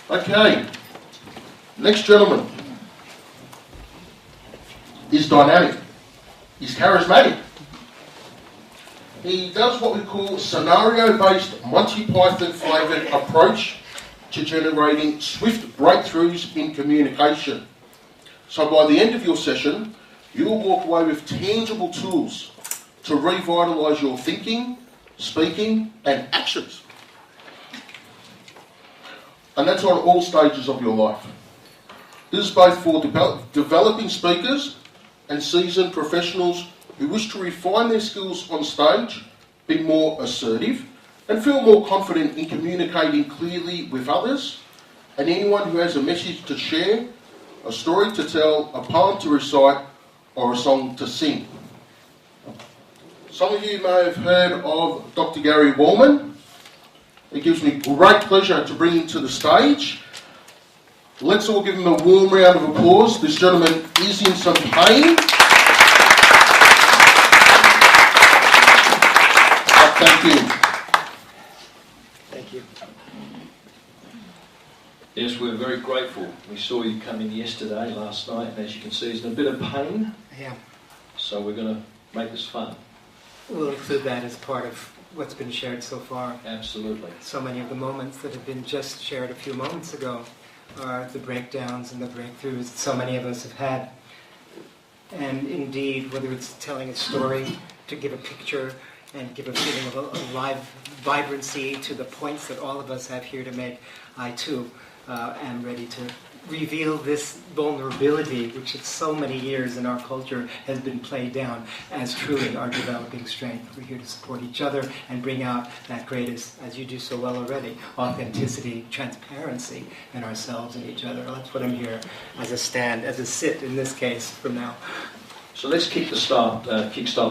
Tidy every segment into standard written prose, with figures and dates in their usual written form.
Okay, next gentleman is dynamic. He's charismatic. He does what we call scenario-based Monty Python flavoured approach to generating swift breakthroughs in communication. So by the end of your session, you will walk away with tangible tools to revitalise your thinking, speaking and actions. And that's on all stages of your life. This is both for developing speakers and seasoned professionals who wish to refine their skills on stage, be more assertive, and feel more confident in communicating clearly with others, and anyone who has a message to share, a story to tell, a poem to recite, or a song to sing. Some of you may have heard of Dr. Gary Wallman. It gives me great pleasure to bring him to the stage. Let's all give him a warm round of applause. This gentleman is in some pain. Thank you. Thank you. Yes, we're very grateful. We saw you come in yesterday, last night, and as you can see, he's in a bit of pain. Yeah. So we're going to make this fun. We'll include that as part of what's been shared so far. Absolutely. So many of the moments that have been just shared a few moments ago are the breakdowns and the breakthroughs so many of us have had. And indeed, whether it's telling a story to give a picture and give a feeling of a live vibrancy to the points that all of us have here to make, I too am ready to reveal this vulnerability, which in so many years in our culture has been played down as truly our developing strength. We're here to support each other and bring out that greatest, as you do so well already, authenticity, transparency in ourselves and each other. That's what I'm here as a stand, as a sit in this case from now. So let's kickstart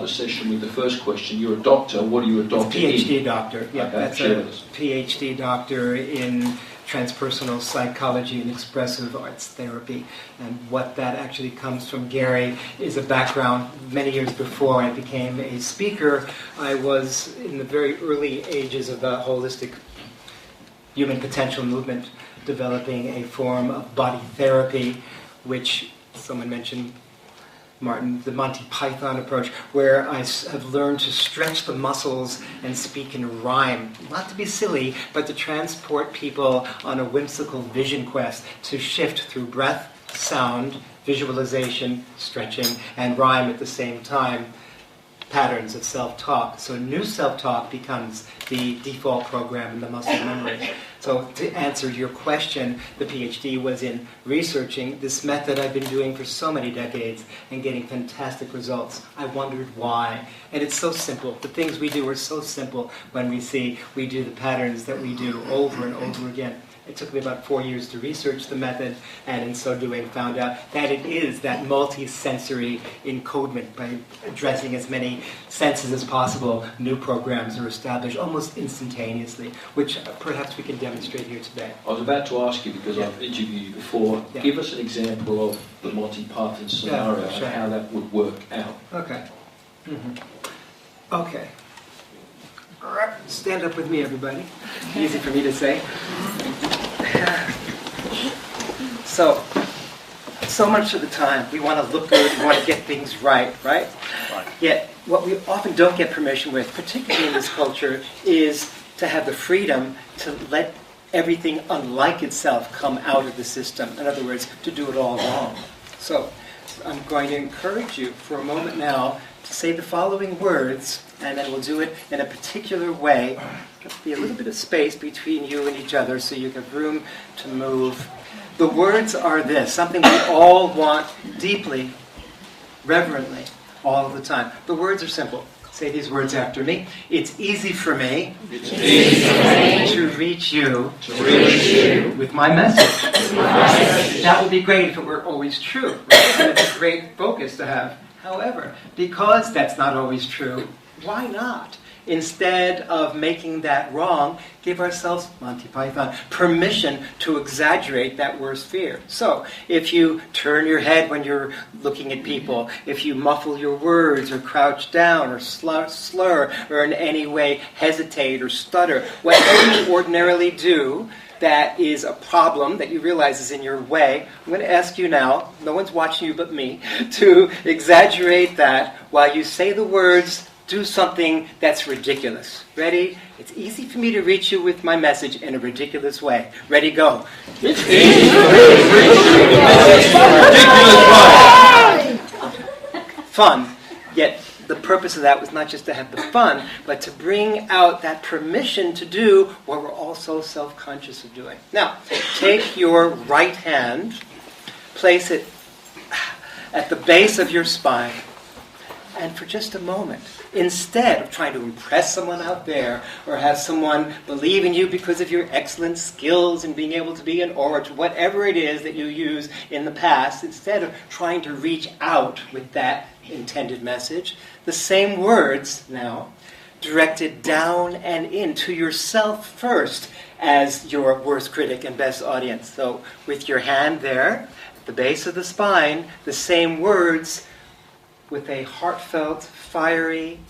the session with the first question. You're a doctor. What are you a doctor in? PhD doctor. Yeah, okay, that's a PhD doctor in transpersonal psychology and expressive arts therapy. And what that actually comes from Gary is a background. Many years before I became a speaker, I was in the very early ages of the holistic human potential movement, developing a form of body therapy, which someone mentioned, Martin, the Monty Python approach, where I have learned to stretch the muscles and speak in rhyme. Not to be silly, but to transport people on a whimsical vision quest to shift through breath, sound, visualization, stretching, and rhyme at the same time. Patterns of self-talk. So new self-talk becomes the default program in the muscle memory. So to answer your question, the PhD was in researching this method I've been doing for so many decades and getting fantastic results. I wondered why. And it's so simple. The things we do are so simple when we do the patterns that we do over and over again. It took me about 4 years to research the method, and in so doing found out that it is that multi-sensory encodement. By addressing as many senses as possible, new programs are established almost instantaneously, which perhaps we can demonstrate here today. I was about to ask you, because I've interviewed you before, give us an example of the Monty Python scenario and how that would work out. Okay. Okay. Stand up with me, everybody. Easy for me to say. So much of the time we want to look good, we want to get things right? Yet what we often don't get permission with, particularly in this culture, is to have the freedom to let everything unlike itself come out of the system. In other words, to do it all wrong. So I'm going to encourage you for a moment now to say the following words, and then we'll do it in a particular way. There'll be a little bit of space between you and each other so you have room to move. The words are this, something we all want deeply, reverently, all the time. The words are simple. Say these words after me. It's easy for me, to reach you, with my message. That would be great if it were always true. Right? And it's a great focus to have. However, because that's not always true, why not? Instead of making that wrong, give ourselves, Monty Python, permission to exaggerate that worst fear. So, if you turn your head when you're looking at people, if you muffle your words or crouch down or slur or in any way hesitate or stutter, whatever you ordinarily do that is a problem that you realize is in your way, I'm going to ask you now, no one's watching you but me, to exaggerate that while you say the words, do something that's ridiculous. Ready? It's easy for me to reach you with my message in a ridiculous way. Ready, go. It's easy for me to reach you with my message in a ridiculous way. Fun. Yet the purpose of that was not just to have the fun, but to bring out that permission to do what we're all so self-conscious of doing. Now, take your right hand, place it at the base of your spine, and for just a moment, instead of trying to impress someone out there or have someone believe in you because of your excellent skills and being able to be an orator, whatever it is that you use in the past, instead of trying to reach out with that intended message, the same words now directed down and into yourself first as your worst critic and best audience. So with your hand there, at the base of the spine, the same words with a heartfelt, fiery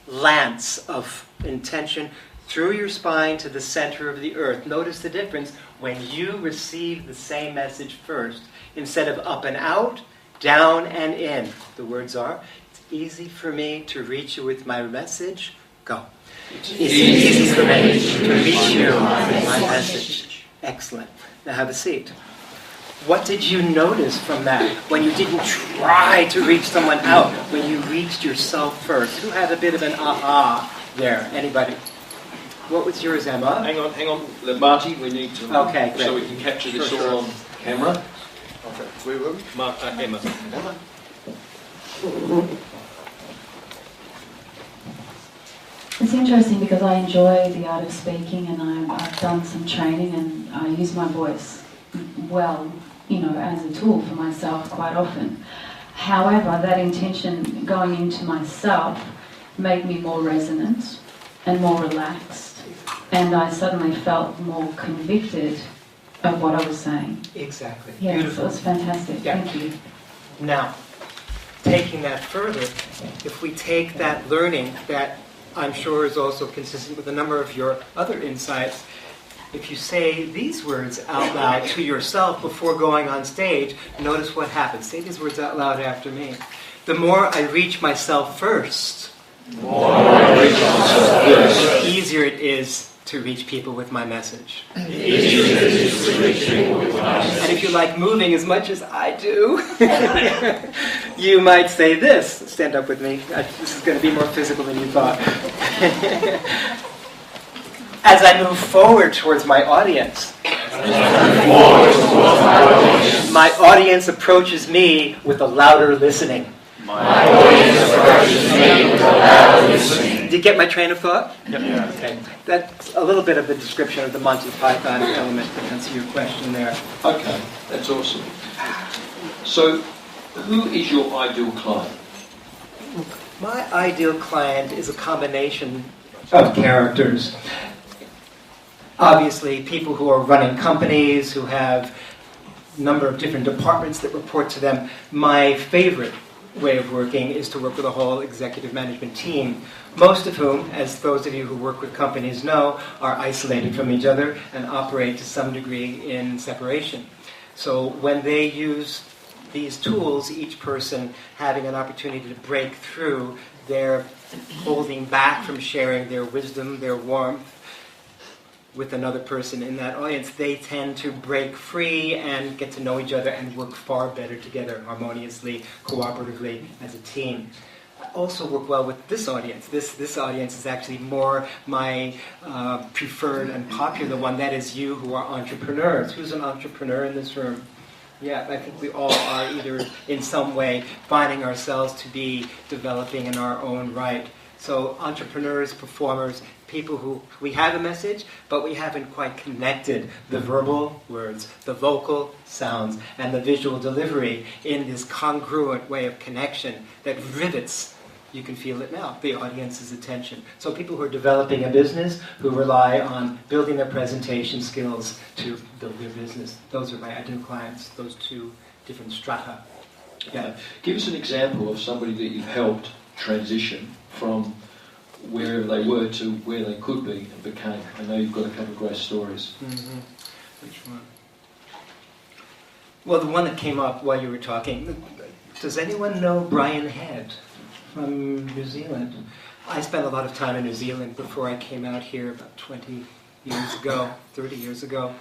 lance of intention through your spine to the center of the earth. Notice the difference when you receive the same message first. Instead of up and out, down and in. The words are, it's easy for me to reach you with my message. Go. It's easy for me to reach you with my message. Excellent. Now have a seat. What did you notice from that when you didn't try to reach someone out, when you reached yourself first? Who had a bit of an aha there? Anybody? What was yours, Emma? Hang on. Marty, we need to... Okay, great. So we can capture this all on camera. Okay. Where were we? Emma. It's interesting because I enjoy the art of speaking, and I've done some training, and I use my voice well, as a tool for myself quite often. However, that intention going into myself made me more resonant and more relaxed, and I suddenly felt more convicted of what I was saying. Exactly. Yeah, Beautiful. so it's fantastic. Yeah. Thank you. Now, taking that further, if we take that learning that I'm sure is also consistent with a number of your other insights, if you say these words out loud to yourself before going on stage, notice what happens. Say these words out loud after me. The more I reach myself first, the easier it is to reach people with my message. And if you like moving as much as I do, you might say this. Stand up with me. This is going to be more physical than you thought. As I move forward towards my audience, my audience approaches me with a louder listening. Did you get my train of thought? Yep. Yeah. Okay. That's a little bit of the description of the Monty Python element to answer your question there. Okay, that's awesome. So, who is your ideal client? My ideal client is a combination of characters. Obviously, people who are running companies, who have a number of different departments that report to them. My favorite way of working is to work with a whole executive management team, most of whom, as those of you who work with companies know, are isolated from each other and operate to some degree in separation. So when they use these tools, each person having an opportunity to break through their holding back from sharing their wisdom, their warmth, with another person in that audience, they tend to break free and get to know each other and work far better together, harmoniously, cooperatively, as a team. I also work well with this audience. This audience is actually more my preferred and popular one. That is you who are entrepreneurs. Who's an entrepreneur in this room? Yeah, I think we all are either in some way finding ourselves to be developing in our own right. So entrepreneurs, performers, people who we have a message, but we haven't quite connected the verbal words, the vocal sounds, and the visual delivery in this congruent way of connection that rivets, you can feel it now, the audience's attention. So people who are developing a business, who rely on building their presentation skills to build their business, those are my ideal clients, those two different strata. Yeah. Give us an example of somebody that you've helped transition from wherever they were to where they could be and became. I know you've got a couple of great stories. Mm-hmm. Which one? Well, the one that came up while you were talking. Does anyone know Brian Head from New Zealand? I spent a lot of time in New Zealand before I came out here about 20 years ago, 30 years ago.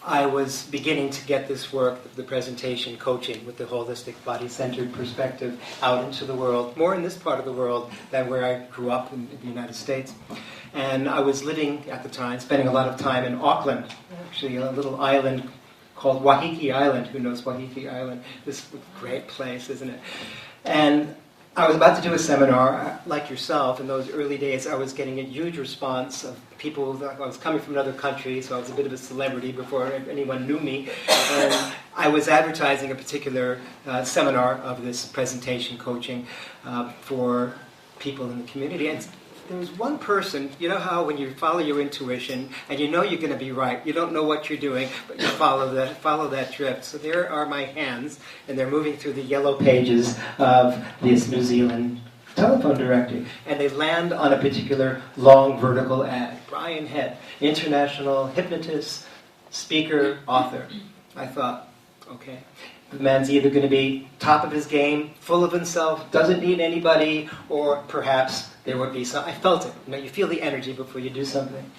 I was beginning to get this work, the presentation coaching with the holistic body-centered perspective out into the world, more in this part of the world than where I grew up in the United States. And I was living at the time, spending a lot of time in Auckland, actually a little island called Waiheke Island. Who knows Waiheke Island? This great place, isn't it? And I was about to do a seminar, like yourself. In those early days, I was getting a huge response of people. I was coming from another country, so I was a bit of a celebrity before anyone knew me. And I was advertising a particular seminar of this presentation coaching for people in the community. And there was one person, you know how when you follow your intuition and you know you're going to be right, you don't know what you're doing, but you follow that drift. So there are my hands, and they're moving through the yellow pages of this New Zealand telephone directory, and they land on a particular long vertical ad. Brian Head, international hypnotist, speaker, author. I thought, okay, the man's either going to be top of his game, full of himself, doesn't need anybody, or perhaps there would be some. I felt it. You know, you feel the energy before you do something.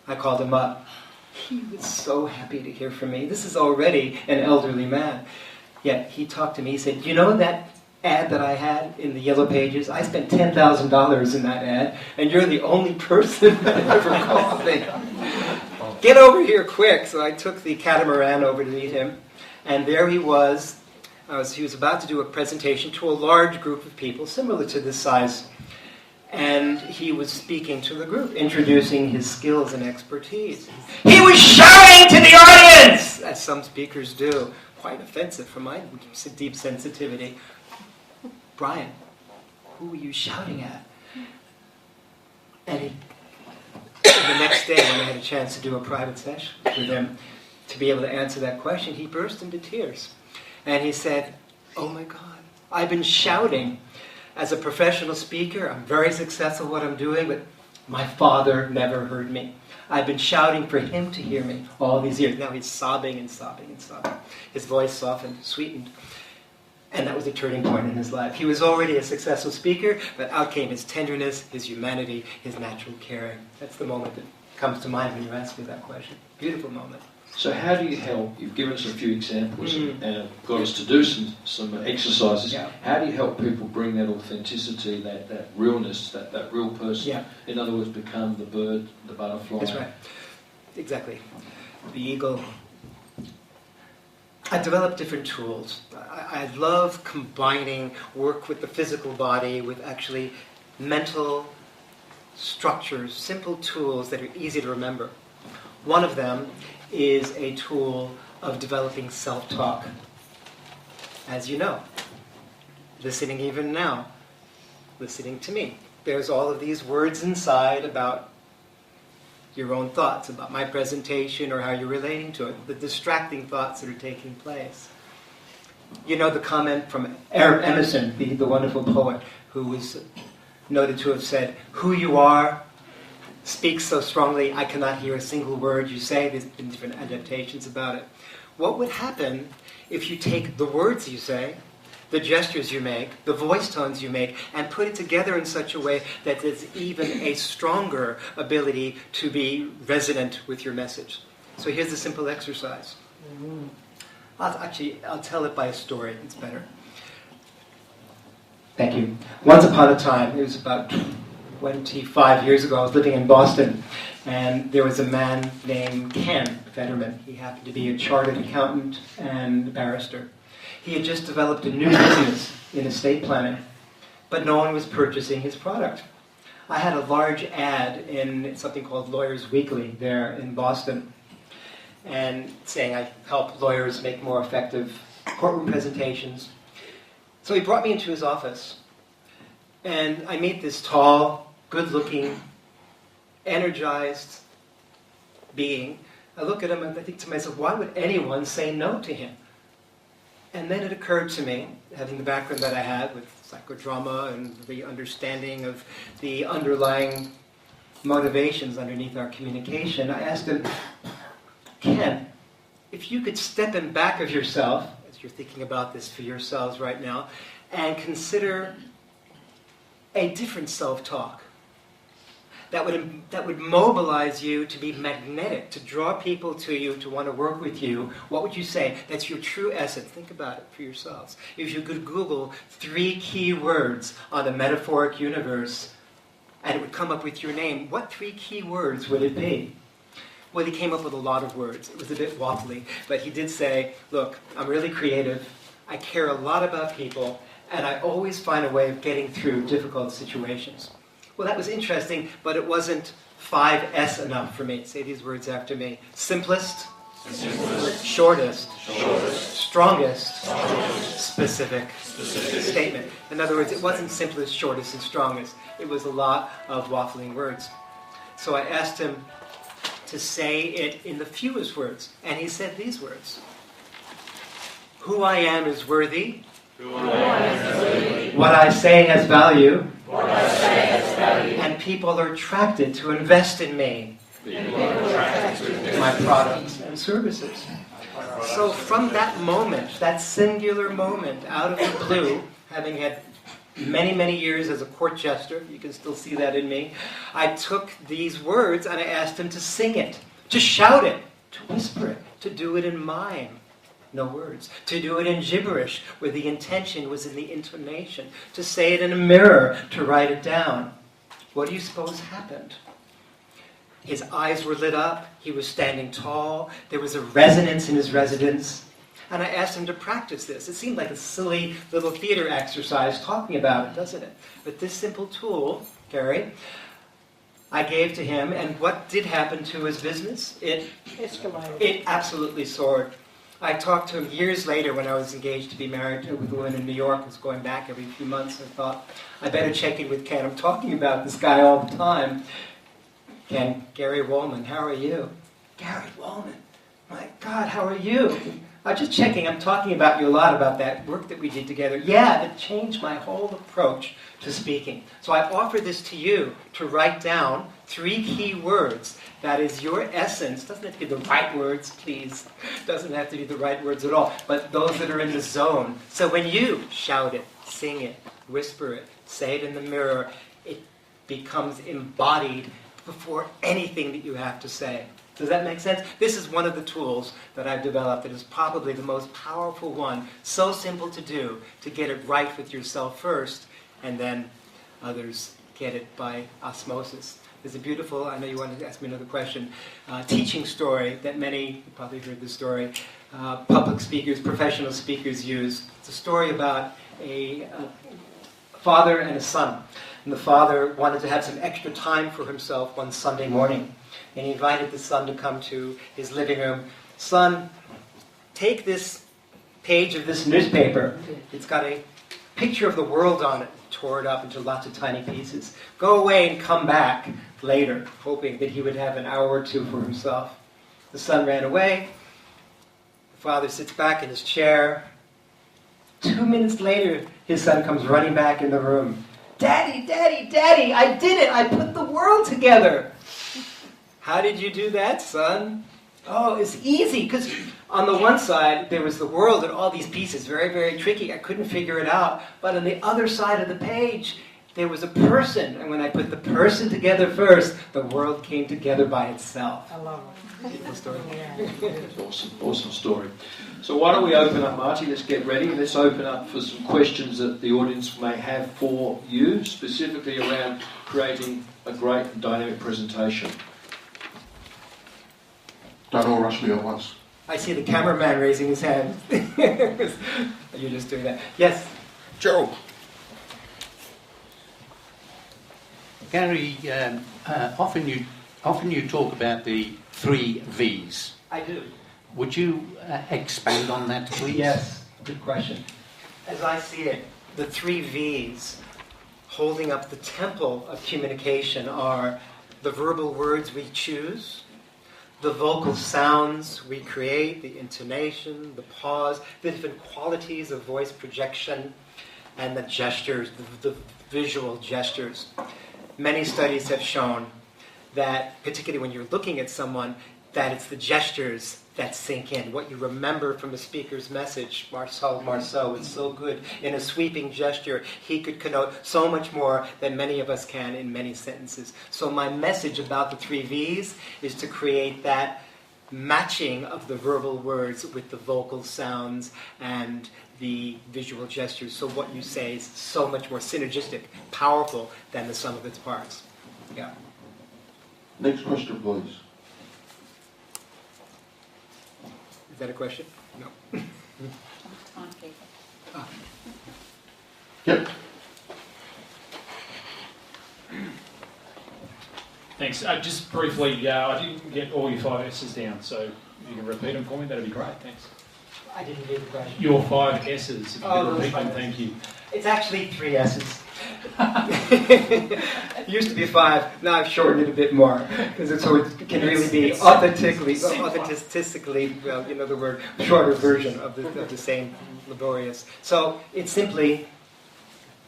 I called him up. He was so happy to hear from me. This is already an elderly man. Yet he talked to me. He said, you know that ad that I had in the yellow pages? I spent $10,000 in that ad, and you're the only person that ever called me. Get over here quick. So I took the catamaran over to meet him. And there he was. He was about to do a presentation to a large group of people, similar to this size. And he was speaking to the group, introducing his skills and expertise. He was shouting to the audience, as some speakers do. Quite offensive for my deep sensitivity. Brian, who were you shouting at? And the next day, when I had a chance to do a private session with him, to be able to answer that question, he burst into tears. And he said, oh my God, I've been shouting as a professional speaker. I'm very successful at what I'm doing, but my father never heard me. I've been shouting for him to hear me all these years. Now he's sobbing and sobbing and sobbing. His voice softened, sweetened. And that was a turning point in his life. He was already a successful speaker, but out came his tenderness, his humanity, his natural caring. That's the moment that comes to mind when you ask me that question. Beautiful moment. So how do you help? You've given us a few examples and got us to do some exercises. Yeah. How do you help people bring that authenticity, that realness, that real person? Yeah. In other words, become the bird, the butterfly. That's right. Exactly. The eagle. I developed different tools. I love combining work with the physical body with actually mental structures, simple tools that are easy to remember. One of them is a tool of developing self-talk. As you know, listening even now, listening to me. There's all of these words inside about your own thoughts, about my presentation or how you're relating to it, the distracting thoughts that are taking place. You know the comment from Emerson, the wonderful poet, who was noted to have said, who you are speaks so strongly, I cannot hear a single word you say. There's been different adaptations about it. What would happen if you take the words you say, the gestures you make, the voice tones you make, and put it together in such a way that there's even a stronger ability to be resonant with your message? So here's a simple exercise. I'll tell it by a story. It's better. Thank you. Once upon a time, it was about 25 years ago, I was living in Boston, and there was a man named Ken Fetterman. He happened to be a chartered accountant and barrister. He had just developed a new business in estate planning, but no one was purchasing his product. I had a large ad in something called Lawyers Weekly there in Boston, and saying I help lawyers make more effective courtroom presentations. So he brought me into his office, and I meet this tall, good-looking, energized being. I look at him and I think to myself, why would anyone say no to him? And then it occurred to me, having the background that I had with psychodrama and the understanding of the underlying motivations underneath our communication, I asked him, Ken, if you could step in back of yourself, as you're thinking about this for yourselves right now, and consider a different self-talk that would mobilize you to be magnetic, to draw people to you, to want to work with you, what would you say? That's your true essence. Think about it for yourselves. If you could Google 3 key words on the metaphoric universe, and it would come up with your name, what 3 key words would it be? Well, he came up with a lot of words. It was a bit waffly, but he did say, look, I'm really creative, I care a lot about people, and I always find a way of getting through difficult situations. Well, that was interesting, but it wasn't 5S enough for me. Say these words after me. Simplest, shortest, strongest, specific statement. In other words, it wasn't simplest, shortest, and strongest. It was a lot of waffling words. So I asked him to say it in the fewest words, and he said these words. Who I am is worthy. What I say has value. And people are attracted to invest in me. My products and services. So from that moment, that singular moment, out of the blue, having had many, many years as a court jester, you can still see that in me, I took these words and I asked him to sing it, to shout it, to whisper it, to do it in mime. No words. To do it in gibberish, where the intention was in the intonation. To say it in a mirror, to write it down. What do you suppose happened? His eyes were lit up. He was standing tall. There was a resonance in his residence. And I asked him to practice this. It seemed like a silly little theater exercise talking about it, doesn't it? But this simple tool, Gary, I gave to him, and what did happen to his business? It absolutely soared. I talked to him years later when I was engaged to be married with a woman in New York. I was going back every few months. I thought, I better check in with Ken. I'm talking about this guy all the time. Ken, Gary Woolman, how are you? Gary Woolman, my God, how are you? I'm just checking. I'm talking about you a lot, about that work that we did together. Yeah, it changed my whole approach to speaking. So I offer this to you to write down 3 key words. That is your essence. Doesn't have to be the right words, please. Doesn't have to be the right words at all, but those that are in the zone. So when you shout it, sing it, whisper it, say it in the mirror, it becomes embodied before anything that you have to say. Does that make sense? This is one of the tools that I've developed that is probably the most powerful one. So simple to do, to get it right with yourself first, and then others get it by osmosis. There's a beautiful, I know you wanted to ask me another question, teaching story that many, you probably heard this story, public speakers, professional speakers use. It's a story about a father and a son. And the father wanted to have some extra time for himself one Sunday morning. And he invited the son to come to his living room. Son, take this page of this newspaper. It's got a picture of the world on it. Tore it up into lots of tiny pieces. Go away and come back later, hoping that he would have an hour or 2 for himself. The son ran away. The father sits back in his chair. 2 minutes later, his son comes running back in the room. Daddy, Daddy, Daddy, I did it! I put the world together! How did you do that, son? Oh, it's easy, because on the one side, there was the world and all these pieces, very, very tricky. I couldn't figure it out. But on the other side of the page, there was a person. And when I put the person together first, the world came together by itself. I love it. Beautiful story. Awesome story. So why don't we open up, Marty? Let's get ready. Let's open up for some questions that the audience may have for you, specifically around creating a great and dynamic presentation. Don't all rush me at once. I see the cameraman raising his hand. You're just doing that. Yes? Gerald. Gary, often you talk about the 3 V's. I do. Would you expand on that, please? Yes, good question. As I see it, the 3 V's holding up the temple of communication are the verbal words we choose, the vocal sounds we create, the intonation, the pause, the different qualities of voice projection, and the gestures, the visual gestures. Many studies have shown that, particularly when you're looking at someone, that it's the gestures that sink in. What you remember from the speaker's message, Marceau, is so good. In a sweeping gesture, he could connote so much more than many of us can in many sentences. So my message about the 3 V's is to create that matching of the verbal words with the vocal sounds and the visual gestures. So what you say is so much more synergistic, powerful than the sum of its parts. Yeah. Next question, please. Is that a question? No. Yep. Thanks. Just briefly, I didn't get all your 5 S's down, so if you can repeat them for me, that'd be great. Thanks. I didn't get the question. Your 5 S's, if you could repeat them, S's. thank you. It's actually 3 S's. It used to be 5. Now I've shortened it a bit more because it can really be authentically, well, you know the word, shorter version of the same laborious. So it's simply,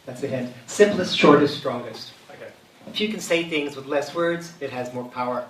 that's the hint, simplest, shortest, strongest. Okay. If you can say things with less words, it has more power.